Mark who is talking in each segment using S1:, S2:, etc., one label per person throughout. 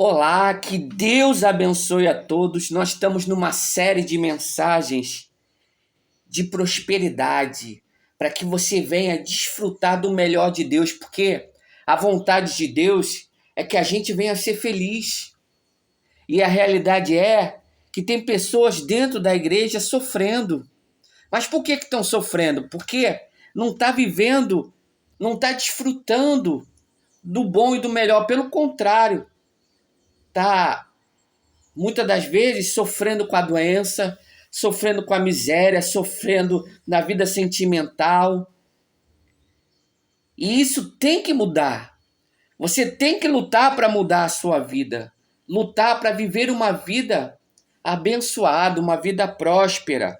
S1: Olá, que Deus abençoe a todos. Nós estamos numa série de mensagens de prosperidade para que você venha desfrutar do melhor de Deus, porque a vontade de Deus é que a gente venha ser feliz. E a realidade é que tem pessoas dentro da igreja sofrendo. Mas por que estão sofrendo? Porque não está vivendo, não está desfrutando do bom e do melhor. Pelo contrário, está muitas das vezes sofrendo com a doença, sofrendo com a miséria, sofrendo na vida sentimental. E isso tem que mudar. Você tem que lutar para mudar a sua vida. Lutar para viver uma vida abençoada, uma vida próspera.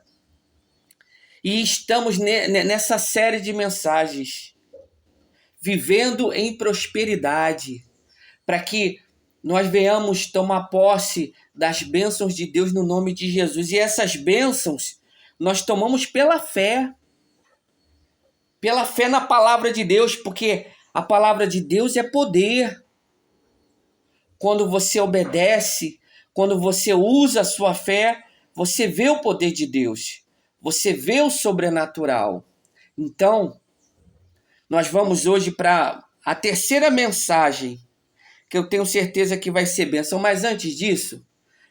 S1: E estamos nessa série de mensagens, vivendo em prosperidade, para que nós venhamos tomar posse das bênçãos de Deus no nome de Jesus. E essas bênçãos nós tomamos pela fé na palavra de Deus, porque a palavra de Deus é poder. Quando você obedece, quando você usa a sua fé, você vê o poder de Deus, você vê o sobrenatural. Então, nós vamos hoje para a terceira mensagem, que eu tenho certeza que vai ser bênção. Mas antes disso,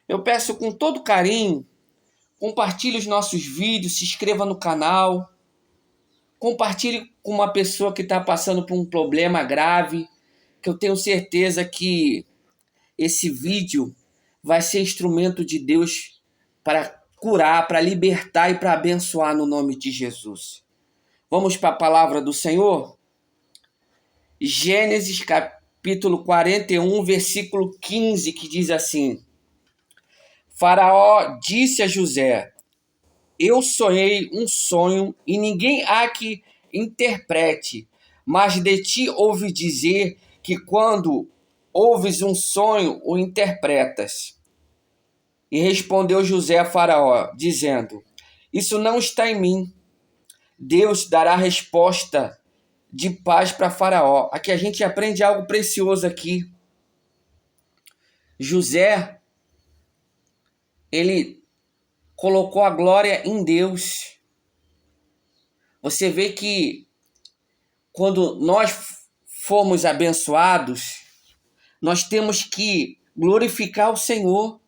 S1: eu peço com todo carinho, compartilhe os nossos vídeos, se inscreva no canal, compartilhe com uma pessoa que está passando por um problema grave, que eu tenho certeza que esse vídeo vai ser instrumento de Deus para curar, para libertar e para abençoar no nome de Jesus. Vamos para a palavra do Senhor? Gênesis capítulo 41, versículo 15, que diz assim: Faraó disse a José: Eu sonhei um sonho e ninguém há que interprete, mas de ti ouvi dizer que quando ouves um sonho, o interpretas. E respondeu José a Faraó, dizendo: Isso não está em mim. Deus dará resposta de paz para Faraó. Aqui a gente aprende algo precioso aqui. José, ele colocou a glória em Deus. Você vê que quando nós formos abençoados, nós temos que glorificar o Senhor.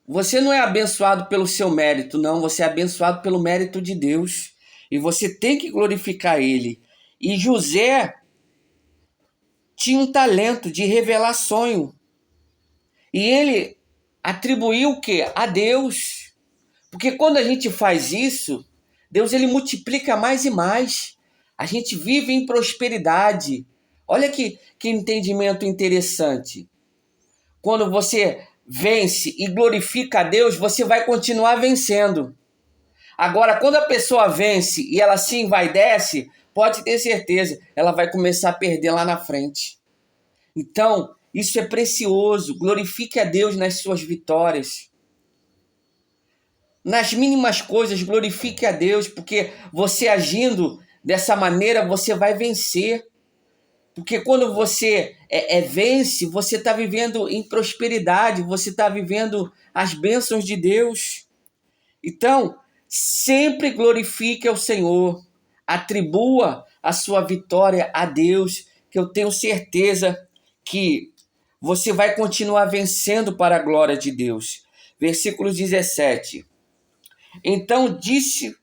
S1: Você não é abençoado pelo seu mérito, não. Você é abençoado pelo mérito de Deus. E você tem que glorificar Ele. E José tinha um talento de revelar sonho. E ele atribuiu o quê? A Deus. Porque quando a gente faz isso, Deus ele multiplica mais e mais. A gente vive em prosperidade. Olha que entendimento interessante. Quando você vence e glorifica a Deus, você vai continuar vencendo. Agora, quando a pessoa vence e ela se envaidece, pode ter certeza, ela vai começar a perder lá na frente. Então, isso é precioso. Glorifique a Deus nas suas vitórias. Nas mínimas coisas, glorifique a Deus, porque você agindo dessa maneira, você vai vencer. Porque quando você vence, você está vivendo em prosperidade, você está vivendo as bênçãos de Deus. Então, sempre glorifique ao Senhor, atribua a sua vitória a Deus, que eu tenho certeza que você vai continuar vencendo para a glória de Deus. Versículo 17. Então disse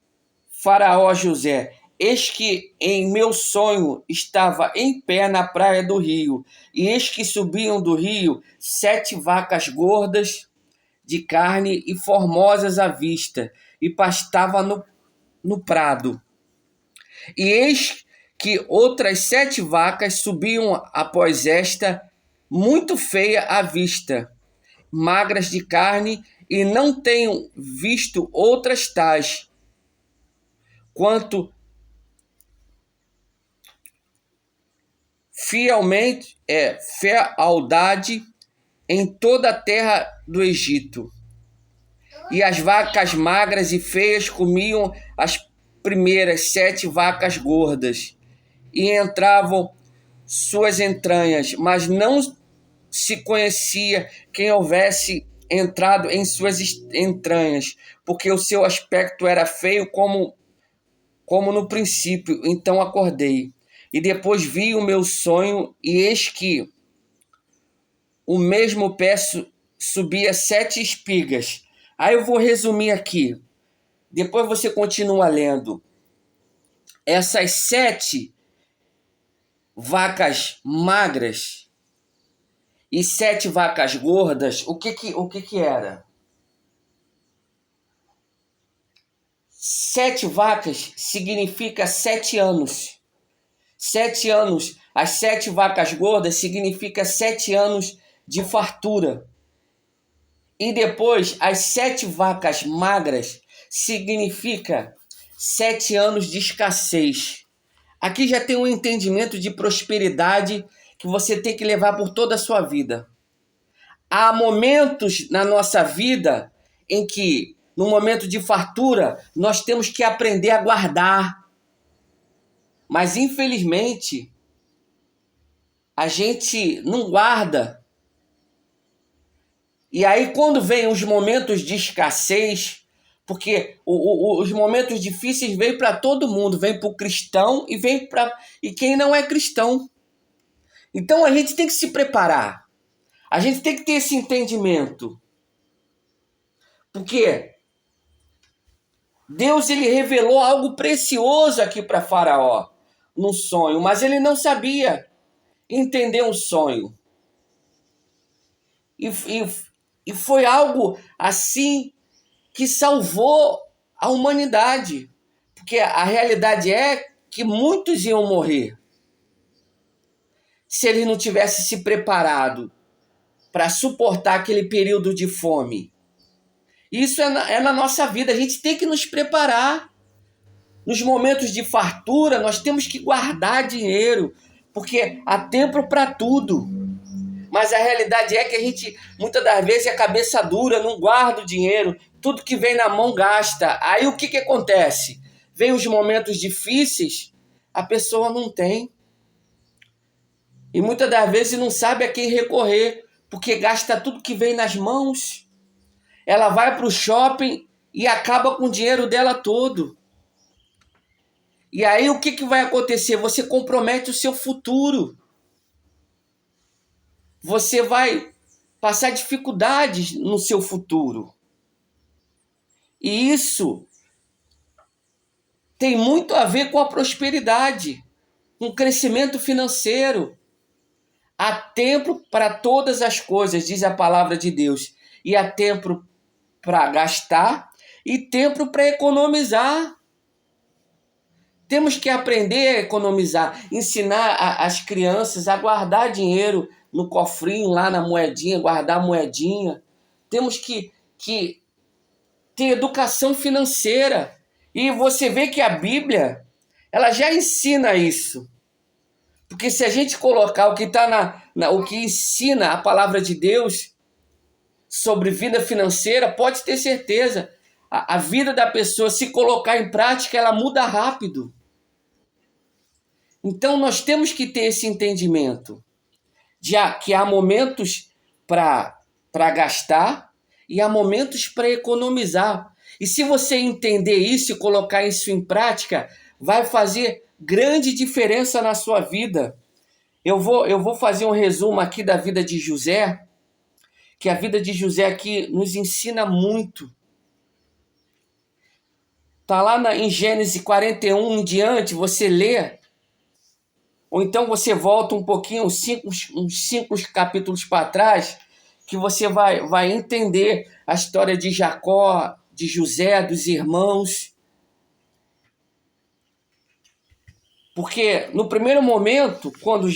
S1: Faraó a José: Eis que em meu sonho estava em pé na praia do rio, e eis que subiam do rio 7 vacas gordas de carne e formosas à vista, e pastava no prado. E eis que outras 7 vacas subiam após esta, muito feia à vista, magras de carne, e não tenho visto outras tais, quanto fealdade em toda a terra do Egito. E as vacas magras e feias comiam as primeiras 7 vacas gordas, e entravam suas entranhas, mas não se conhecia quem houvesse entrado em suas entranhas, porque o seu aspecto era feio como no princípio. Então acordei, e depois vi o meu sonho, e eis que o mesmo pé subia 7 espigas. Aí eu vou resumir aqui. Depois você continua lendo. Essas 7 vacas magras e 7 vacas gordas, o que era? 7 vacas significa 7 anos. 7 anos. As 7 vacas gordas significa 7 anos de fartura. E depois, as 7 vacas magras significa 7 anos de escassez. Aqui já tem um entendimento de prosperidade que você tem que levar por toda a sua vida. Há momentos na nossa vida em que, no momento de fartura, nós temos que aprender a guardar. Mas, infelizmente, a gente não guarda. E aí, quando vem os momentos de escassez, porque os momentos difíceis vêm para todo mundo, vem para o cristão e quem não é cristão. Então a gente tem que se preparar. A gente tem que ter esse entendimento. Porque Deus ele revelou algo precioso aqui para Faraó num sonho, mas ele não sabia entender um sonho. E foi algo assim que salvou a humanidade. Porque a realidade é que muitos iam morrer se eles não tivessem se preparado para suportar aquele período de fome. Isso é na nossa vida. A gente tem que nos preparar. Nos momentos de fartura, nós temos que guardar dinheiro, porque há tempo para tudo. Mas a realidade é que a gente, muitas das vezes, é cabeça dura, não guarda o dinheiro, tudo que vem na mão gasta. Aí o que acontece? Vem os momentos difíceis, a pessoa não tem. E muitas das vezes não sabe a quem recorrer, porque gasta tudo que vem nas mãos. Ela vai para o shopping e acaba com o dinheiro dela todo. E aí o que vai acontecer? Você compromete o seu futuro. Você vai passar dificuldades no seu futuro. E isso tem muito a ver com a prosperidade, com o crescimento financeiro. Há tempo para todas as coisas, diz a palavra de Deus. E há tempo para gastar e tempo para economizar. Temos que aprender a economizar, ensinar as crianças a guardar dinheiro no cofrinho, lá na moedinha, guardar moedinha. Temos que ter educação financeira. E você vê que a Bíblia, ela já ensina isso. Porque se a gente colocar o que está o que ensina a palavra de Deus sobre vida financeira, pode ter certeza, a vida da pessoa, se colocar em prática, ela muda rápido. Então nós temos que ter esse entendimento de que há momentos para gastar e há momentos para economizar. E se você entender isso e colocar isso em prática, vai fazer grande diferença na sua vida. Eu vou fazer um resumo aqui da vida de José, que a vida de José aqui nos ensina muito. Está lá em Gênesis 41 em diante, você lê, ou então você volta um pouquinho, uns 5 capítulos para trás, que você vai entender a história de Jacó, de José, dos irmãos. Porque no primeiro momento, quando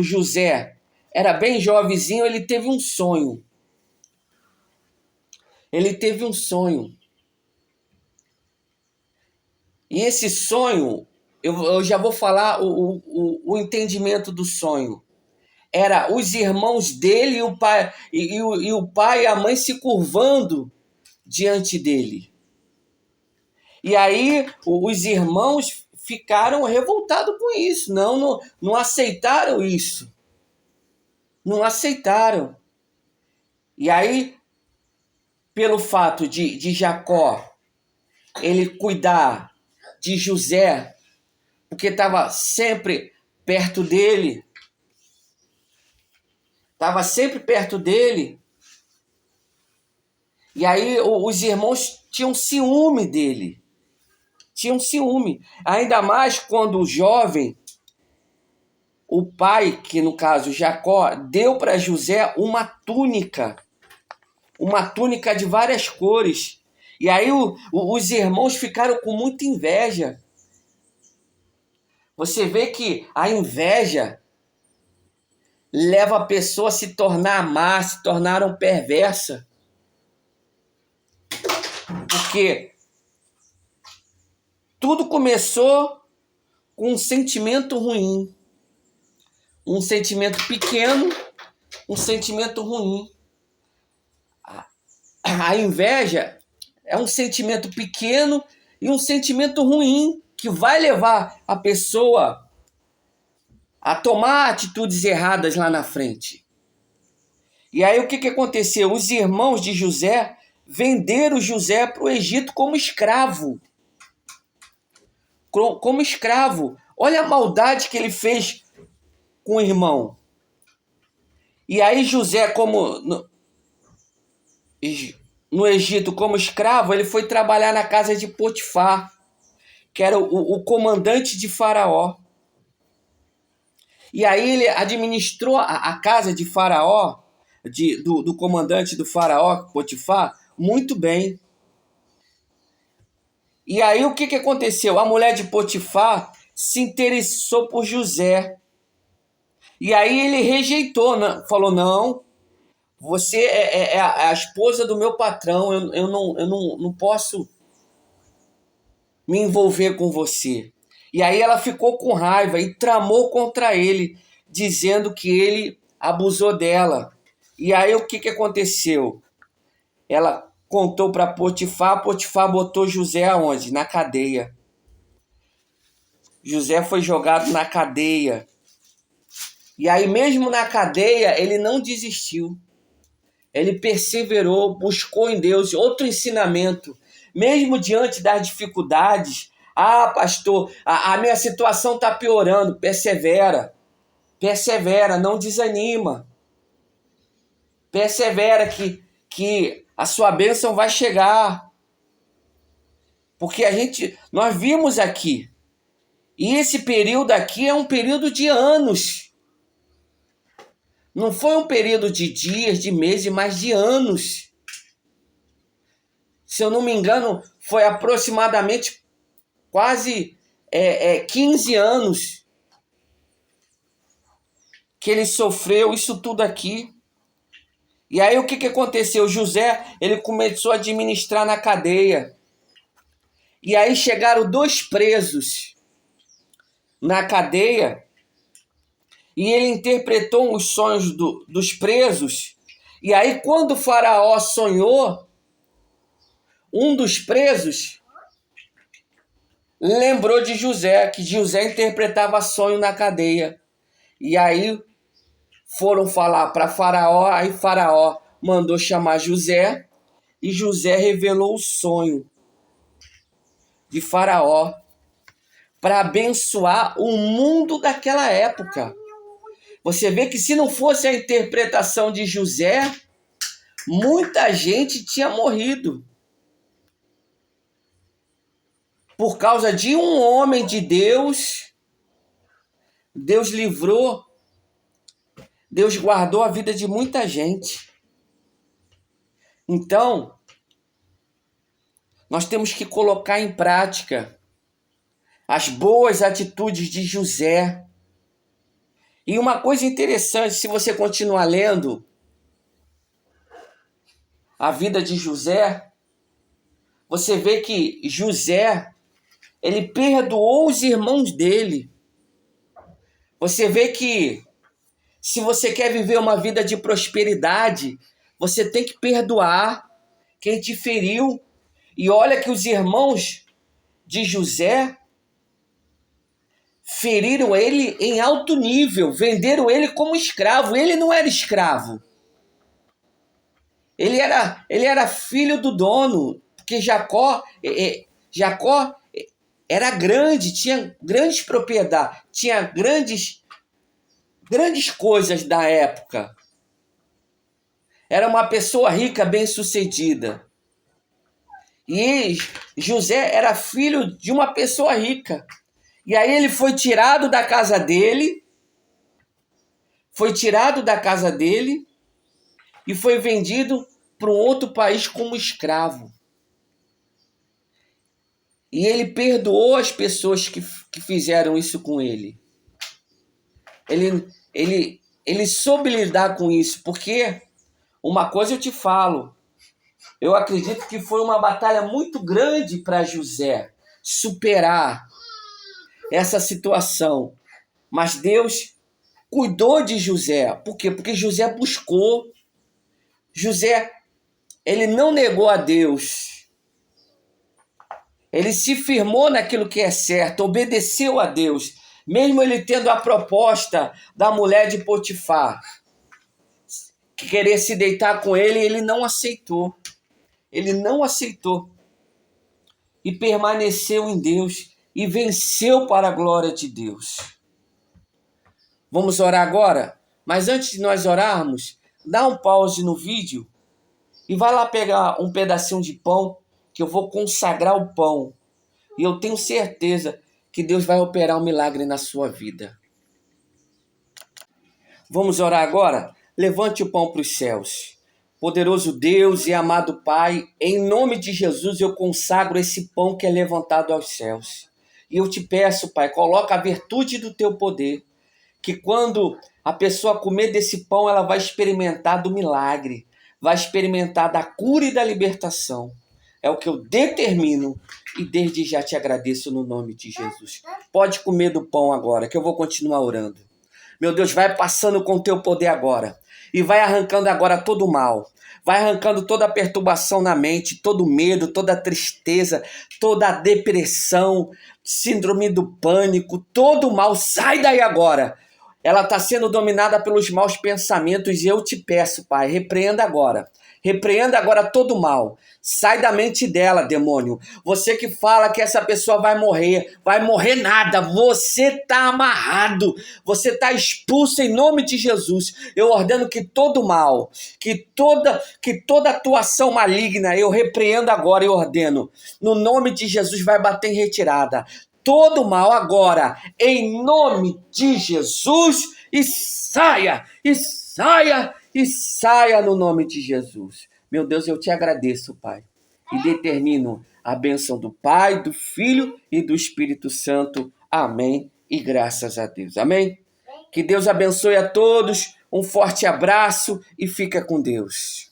S1: José era bem jovenzinho, ele teve um sonho. Ele teve um sonho. E esse sonho, eu já vou falar o entendimento do sonho. Era os irmãos dele e o pai e a mãe se curvando diante dele. E aí os irmãos ficaram revoltados com isso, não aceitaram isso. não aceitaram. E aí, pelo fato de Jacó ele cuidar de José, porque estava sempre perto dele, e aí os irmãos tinham ciúme dele, ainda mais quando o jovem, o pai, que no caso Jacó, deu para José uma túnica de várias cores. E aí os irmãos ficaram com muita inveja. Você vê que a inveja leva a pessoa a se tornar má, se tornaram perversa. Porque tudo começou com um sentimento ruim. Um sentimento pequeno, um sentimento ruim. A inveja é um sentimento pequeno e um sentimento ruim que vai levar a pessoa a tomar atitudes erradas lá na frente. E aí o que aconteceu? Os irmãos de José venderam José para o Egito como escravo. Como escravo. Olha a maldade que ele fez com o irmão. E aí José, como no Egito como escravo, ele foi trabalhar na casa de Potifar, que era o comandante de Faraó. E aí ele administrou a casa de Faraó, do comandante do Faraó, Potifar, muito bem. E aí o que aconteceu? A mulher de Potifar se interessou por José. E aí ele rejeitou, falou, não, você é a esposa do meu patrão, eu não posso me envolver com você. E aí ela ficou com raiva e tramou contra ele, dizendo que ele abusou dela. E aí o que aconteceu? Ela contou para Potifar, Potifar botou José aonde? Na cadeia. José foi jogado na cadeia. E aí mesmo na cadeia ele não desistiu. Ele perseverou, buscou em Deus outro ensinamento. Mesmo diante das dificuldades, pastor, a minha situação está piorando. Persevera, não desanima. Persevera que a sua bênção vai chegar. Porque nós vimos aqui, e esse período aqui é um período de anos. Não foi um período de dias, de meses, mas de anos. Se eu não me engano, foi aproximadamente quase 15 anos que ele sofreu isso tudo aqui. E aí o que aconteceu? José, ele começou a administrar na cadeia. E aí chegaram 2 presos na cadeia e ele interpretou os sonhos dos presos. E aí quando o faraó sonhou, um dos presos lembrou de José, que José interpretava sonho na cadeia. E aí foram falar para Faraó, aí Faraó mandou chamar José, e José revelou o sonho de Faraó para abençoar o mundo daquela época. Você vê que se não fosse a interpretação de José, muita gente tinha morrido. Por causa de um homem de Deus, Deus livrou, Deus guardou a vida de muita gente. Então, nós temos que colocar em prática as boas atitudes de José. E uma coisa interessante, se você continuar lendo a vida de José, você vê que José, ele perdoou os irmãos dele. Você vê que se você quer viver uma vida de prosperidade, você tem que perdoar quem te feriu. E olha que os irmãos de José feriram ele em alto nível, venderam ele como escravo. Ele não era escravo. Ele era filho do dono, porque Jacó era grande, tinha grandes propriedades, tinha grandes coisas da época. Era uma pessoa rica, bem-sucedida. E José era filho de uma pessoa rica. E aí ele foi tirado da casa dele, e foi vendido para um outro país como escravo. E ele perdoou as pessoas que fizeram isso com ele. Ele soube lidar com isso, porque uma coisa eu te falo, eu acredito que foi uma batalha muito grande para José superar essa situação. Mas Deus cuidou de José. Por quê? Porque José buscou. José, ele não negou a Deus. Ele se firmou naquilo que é certo, obedeceu a Deus. Mesmo ele tendo a proposta da mulher de Potifar, que querer se deitar com ele, ele não aceitou. Ele não aceitou. E permaneceu em Deus. E venceu para a glória de Deus. Vamos orar agora? Mas antes de nós orarmos, dá um pause no vídeo e vai lá pegar um pedacinho de pão, que eu vou consagrar o pão. E eu tenho certeza que Deus vai operar um milagre na sua vida. Vamos orar agora? Levante o pão para os céus. Poderoso Deus e amado Pai, em nome de Jesus eu consagro esse pão que é levantado aos céus. E eu te peço, Pai, coloca a virtude do teu poder, que quando a pessoa comer desse pão, ela vai experimentar do milagre, vai experimentar da cura e da libertação. É o que eu determino e desde já te agradeço no nome de Jesus. Pode comer do pão agora, que eu vou continuar orando. Meu Deus, vai passando com o teu poder agora e vai arrancando agora todo o mal. Vai arrancando toda a perturbação na mente, todo o medo, toda a tristeza, toda a depressão, síndrome do pânico, todo o mal. Sai daí agora. Ela está sendo dominada pelos maus pensamentos e eu te peço, Pai, repreenda agora. Repreenda agora todo o mal. Sai da mente dela, demônio. Você que fala que essa pessoa vai morrer nada. Você está amarrado. Você está expulso em nome de Jesus. Eu ordeno que todo mal, que toda atuação maligna, eu repreendo agora e ordeno. No nome de Jesus vai bater em retirada. Todo mal agora, em nome de Jesus, e saia no nome de Jesus. Meu Deus, eu te agradeço, Pai, e determino a bênção do Pai, do Filho e do Espírito Santo. Amém, e graças a Deus. Amém? Que Deus abençoe a todos, um forte abraço e fica com Deus.